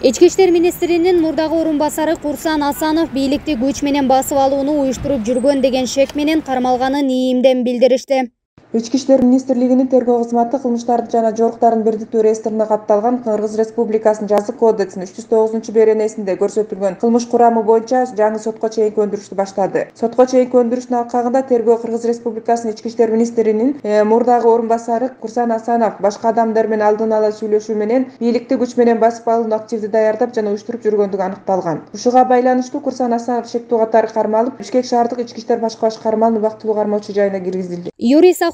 Ички иштер министринин мурдагы орун басары Курсан Асанов бийликти күч менен басып алууну уюштуруп жүргөн деген шек менен кармалганын ИИМден билдиришти. Ички иштер министрлигинин тергөө кызматы кылмыштарды жана жоруктардын бирдиктүү реестрине катталган Кыргыз Республикасынын жазык кодексинин 309 беренесинде көрсөтүлгөн кылмыш курамы боюнча жаңы сотко чейинки өндүрүштү баштады. Сотко чейинки өндүрүштүн алкагында тергөө Кыргыз Республикасынын ички иштер министринин мурдагы орун басары Курсан Асанов башка адамдар менен алдын ала сүйлөшүү менен бийликти күч менен басып алууну активдүү даярдап жана уюштуруп жүргөндүгү аныкталган. Ушуга байланыштуу Курсан Асанов шектүү катары кармалып, Бишкек шаардык ички иштер башкы башкарманын убактылуу кармоочу жайына киргизилди.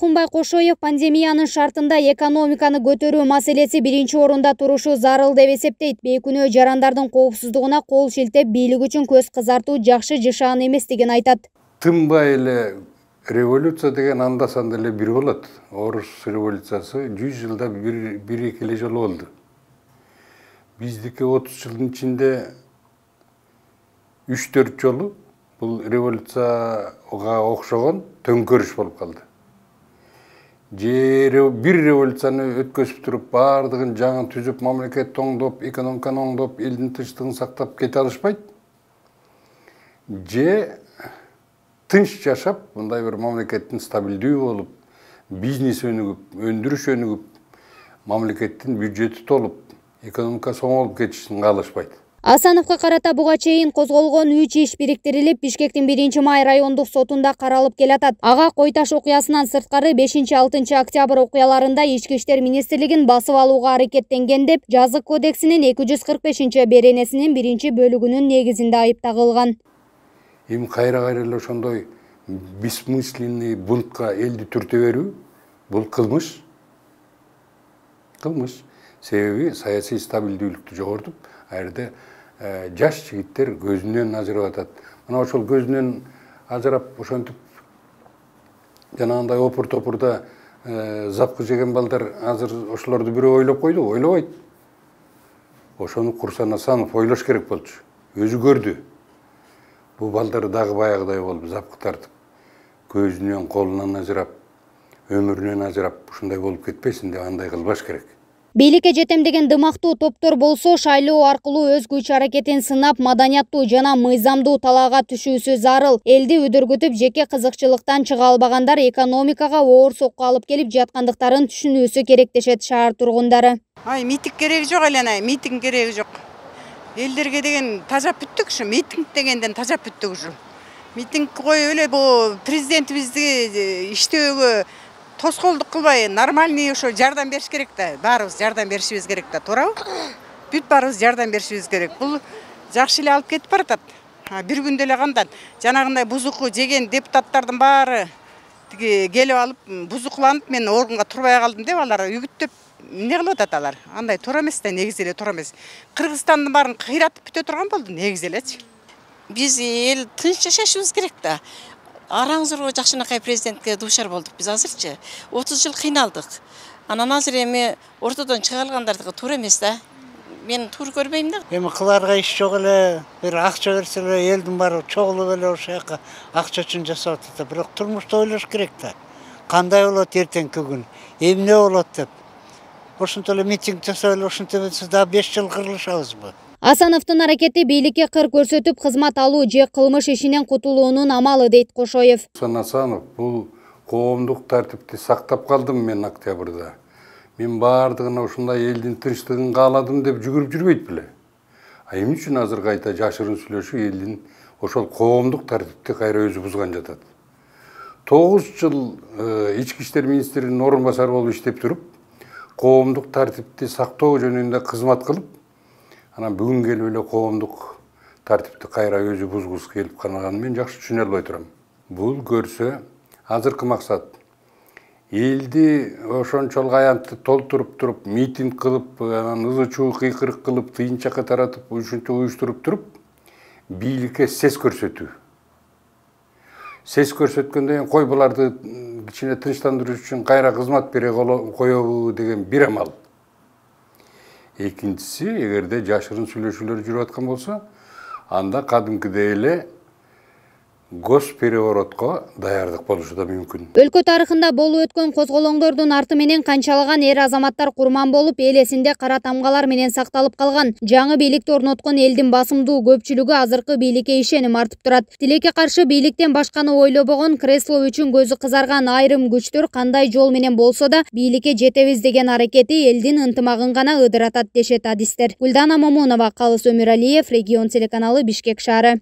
Сахунбай Кошоев пандемиянын шартында экономиканы көтөрүү маселеси биринчи орунда турушу зарыл деп эсептейт. Бейкүнөө жарандардын коопсуздугуна кол шилтеп, бийлик үчүн көз кызартуу жакшы жышаан эмес деген айтат. Тынбай эле революция деген анда-санда эле бир болот. Орус революциясы 100 жылда бир-эки эле жолу болду. Биздики 30 жылдын ичинде 3-4 жолу бул революцияга окшогон төңкөрүш болуп калды. Бир революцияны өткөзүп туруп, бардыгын жаңы түзүп, мамлекетти оңдоп, экономиканы оңдоп, элдин тынчтыгын сактап кете алышпайт. Же тынч жашап, мындай бир мамлекеттин стабилдүү болуп, бизнес өнүгүп, өндүрүш өнүгүп, мамлекеттин бюджети толуп, экономикасы оңолуп кетишин каалашпайт. Асановго карата буга чейин козголгон 3 иш бириктирилип, Бишкектин 1-май райондук сотунда каралып келатат. Ага Койташ окуясынан сырткары 5-6 октябрь окуяларында Ички иштер министрлигин басып алууга аракеттенген деп жазык кодексинин 245 беренесинин 1-бөлүгүнүн негизинде айып тагылган. Эми кайра эле ошондой бессмысленный бунтка элди түртө берүү бул кылмыш. Кылмыш. Себеби саясий стабилдүүлүктү жоготуп, айрда жаш жигиттер көзүнөн ажырап атат. Мына ошол көзүнөн ажырап ошентип жанагындай опур-топурда запкы жеген балдар азыр ошолорду бирөө ойлоп койду, ойлобойт. Ошону Курсан Асанов ойлош керек болчу. Өзү көрдү. Бул балдар дагы баягыдай болуп запкы тартып, көзүнөн, колунан ажырап, өмүрүнөн ажырап, ушундай болуп кетпесин деп андай кылбаш керек. Бийликке жетемдеген дымактуу топтор болсо шайлоо аркылуу өз күч аракетин сынап, маданияттуу жана мыйзамдуу талаага түшүүсү зарыл. Элди үдөргүтүп, жеке кызыкчылыктан чыга албагандар экономикага оор сокку алып келип жаткандыктарын түшүнүүсү керек дешет шаар тургундары. Митинг кереги жок эле, митинг кереги жок. Элдерге деген тажап бүттүк ушу, митинг дегенден тажап бүттүк ушу. Митинг коюп эле бул президентибизди иштөөгө тоскоолдук кылбай, нормальный ошо жардам бериш керек да. Баарыбыз жардам беришибиз керек да, туурабы? Бүт баарыбыз жардам беришибиз керек. Бул жакшы эле алып кетип баратат. Бир күндө эле кандан жанагындай бузуку жеген депутаттардын баары тиги келип алып, бузукуланып, мен орунга турбай калдым деп алар үгүттөп эмне кылып атат алар. Андай туура эмес да, негизи эле туура эмес. Кыргызстандын баарын кыйратып бүтө турган болду негизи элечи. Биз эл тынч жашашыбыз керек да. Араңызырго жакшынакай президентке дуушар болдук биз азырчы. 30 жыл кыйналдык. Анан азыр эми ортодон чыга алгандардыгы туура эмес да. Мен туура көрбөйм да. Эми кыларга иш жок эле, бир акча берсе эле элдин баары чогулуп эле ошол жака акча үчүн жасап атат. Бирок турмушта ойлош керек да. Кандай болот эртеңки күн? Эмне болот деп. Ошентип эле митинг жасап эле ошентип этсе да 5 жыл кырылышабызбы? Асановдун аракети бийликке кыр көрсөтүп, кызмат алуу же кылмыш ишинен кутулуунун амалы дейт Кошоев. Курсан Асанов бул коомдук тартипти сактап калдым мен октябрда. Мен бардыгына ушундай элдин тынчтыгын кааладым деп жүгүрүп жүрбөйт беле. Эмне үчүн азыр кайта жашырын сүйлөшүп элдин ошол коомдук тартипти кайра өзү бузган жатат. 9 жыл ички иштер министринин орун басары болуп иштеп туруп, коомдук тартипти сактоо жөнүндө кызмат кылып, анан бүгүн келип эле коомдук тартипти кайра өзү бузгусу келип калганын мен жакшы түшүнө албай турам. Бул көрсө азыркы максат элди ошончолук аянтты толтуруп туруп, митинг кылып, анан ызы-чуу кыйкырык кылып, тыйын чакка таратып, ушинтип уюштуруп туруп, бийликке сес көрсөтүү. Сес көрсөткөндөн кийин кой буларды кичине тынчтандыруу үчүн кайра кызмат бере коебу деген бир амал. Экинчиси, эгерде жашырын сүйлөшүүлөр жүрүп аткан болсо, анда кадимкидей эле госпереворотко даярдык болушу да мүмкүн. Өлкө тарыхында болуп өткөн козголоңдордун арты менен канчалаган эр азаматтар курман болуп, эл эсинде кара тамгалар менен сакталып калган. Жаңы бийликти орноткон элдин басымдуу көпчүлүгү азыркы бийликке ишеним артып турат. Тилекке каршы бийликтен башканы ойлобогон, кресло үчүн көзү кызарган айрым күчтөр кандай жол менен болсо да бийликке жетебиз деген аракети элдин ынтымагын гана ыдыратат дешет адистер. Гүлдана Момунова, Калыс Өмүралиев, Регион телеканалы, Бишкек шаары.